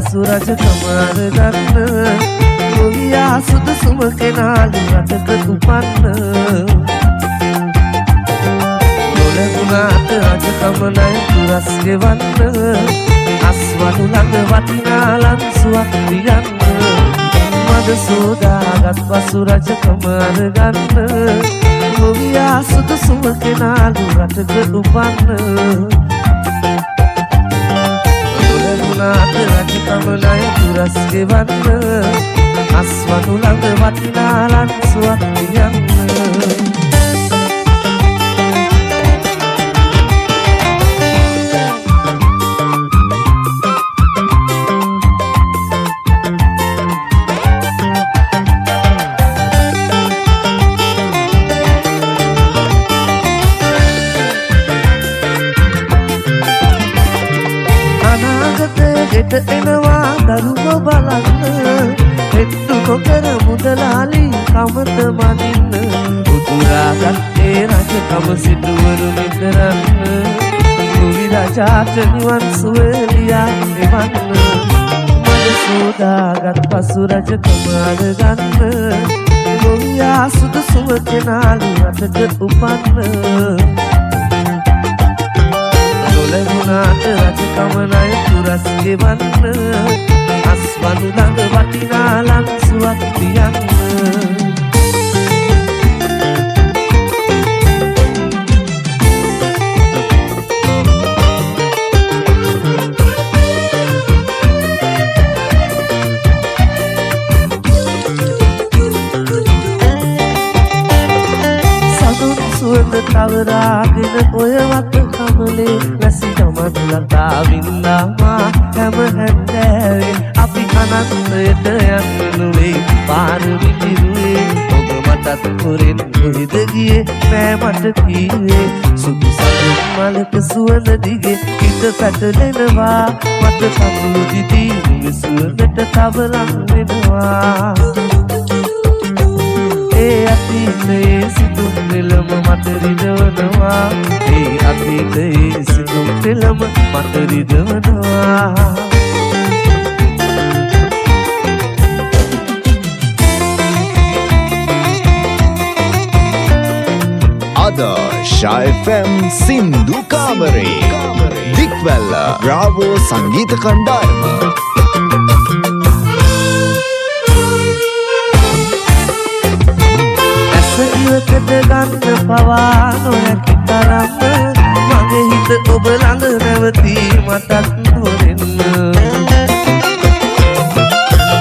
පසු රජකම අරගන්න ගොවියා සුදුසුම කෙනාලු රටක උපන්න නොලැබුණාට රජකම ණය පුරස් ගෙවන්න අස්වනු ළඟ වටිනා ලන්සුවක් තියන්න මද සෝදාගත් පසු රජකම අරගන්න ගොවියා සුදුසුම කෙනාලු රටක උපන්න නොලැබුණාට රජකම ණය පුරස් ගෙවන්න අස්වනු ළඟ වටිනා ලන්සුවක් තියන්න එනවා දරුව බලන්න හෙට්ටු නොකර මුදලාලි කමත මනින්න උතුරාගත්තේ රජකම සිටුවරු නිතරන්න ගුවි රජාට නිවන් සුවලියා එවන්න මද සෝදාගත් පසු රජකම අරගන්න ගොවියා සුදුසුම කෙනාලු රටක උපන්න නොලැබුණාට රජකම ණය පුරස් ගෙවන්න අස්වනු ළඟ වටිනා ලන්සුවක් තියන්න සතුන් සුවඳ තවරාගෙන ඔය වත් කමලේ වැසි ගමන් ලතා වින්දාමා හැම හැන්දෑවේ අපි අනන්තයට යන්න වේ පාර විදිරුවේ ඔබ මටත් හොරෙන් කොහෙද ගියේ නෑ මට කීවේ සුදු සඳුන් මලක සුවඳ දිගේ හිත පැටලෙනවා මට කඳුළු දිදී සුවඳට තවලන් වෙනවා ඒ අතීතයේ සිතුම් පෙළම මට රිදවනවා ඒ අතීතයේ සිතුම් පෙළම මට රිදවනවා අද ශායෆම් සින්දු කාමරේ දික්වැල්ල බ්‍රාවෝ සංගීත කණ්ඩායම ඉවකට ගන්න පවා නොහැකි තරම් මගේ හිත ඔබ ළඟ නැවතී මටත් හොරෙන්න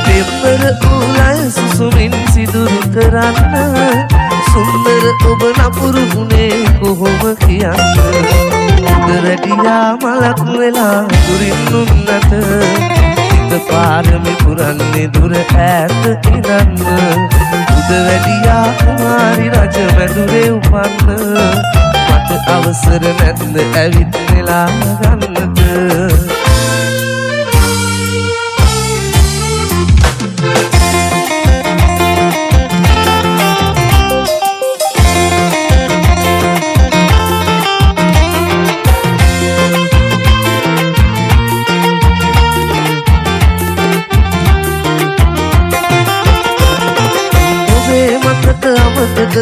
දෙවර උලය සුසුමින් සිදුරු කරන්න සුන්දර ඔබ නපුරු වුණේ කොහොම කියන්න උදරටියා මලක් වෙලා දුරින් උන්නට හිත පාරමි පුරන්නේ දුර ඈත ඉරන්න උද වැඩියා කුමාරි රජ මැදුරේ උපන්න මට අවසර නැද්ද ඇවිත් නෙලා ගන්නට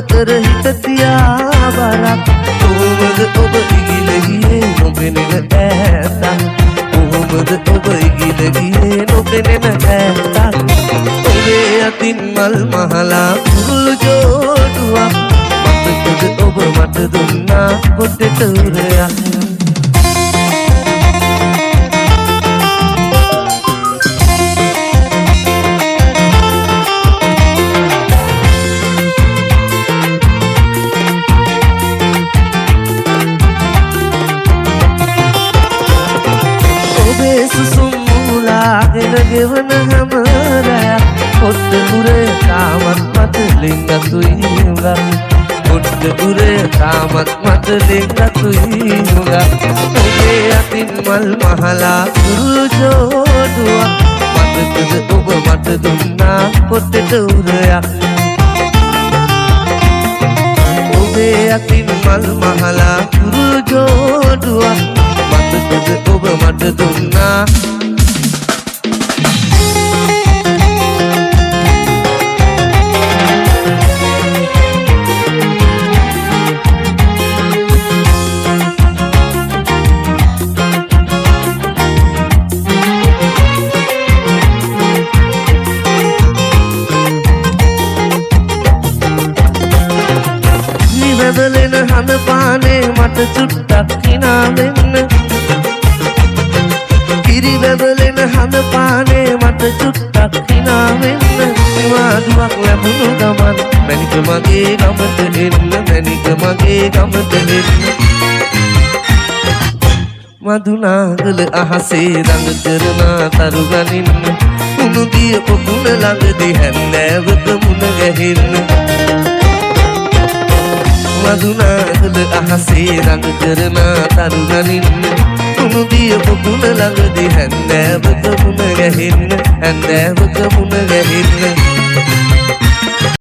කර හිත තියා බරක් කොහොමද ඔබ ඉගිල ගියේ නොපෙනෙන ඈතක් කොහොමද ඔබ ඉගිල ගියේ නොපෙනෙන ඈතක් ඔබේ අතින් මල් මහලා කුරුළු ජෝඩුවක් මතකද ඔබ මට දුන්නා පොටට උරයක් ගෙවන හැමරයක් පොට්ට පුරේ තාමත් මට ලිංගතුයි උඟක් පොට්ට පුරේ තාමත් මට ලිංගතුයි උඟක් ඔබේ අතින් මල් මහලා කුරුළු ජෝඩුවක් මතකද ඔබ මට දුන්නා පොට්ටට උරයක් ඔබේ අතින් මල් මහලා කුරුළු ජෝඩුවක් මතකද ඔබ මට දුන්නා වැදලෙන හඳ පානේ මට චුට්ටක් හිනා වෙන්න කිරි වැදලෙන හඳ පානේ මට චුට්ටක් හිනා වෙන්න නිවාඩුවක් ලැබුණු ගමන් මැනික මගේ ගමට එන්න මැනික මගේ ගමට එන්න මදුනාගල අහසේ රඟ කරනා තරු ගනින්න උණුදිය පොකුණ ළඟදී හැන්දෑවක මුණ ගැහෙන්න මදුනාගල අහසේ රඟ කරනා තරු ගනින්න උණුදිය පොකුණ ළඟදී හැන්දෑවක මුණ ගැහෙන්න හැන්දෑවක මුණ ගැහෙන්න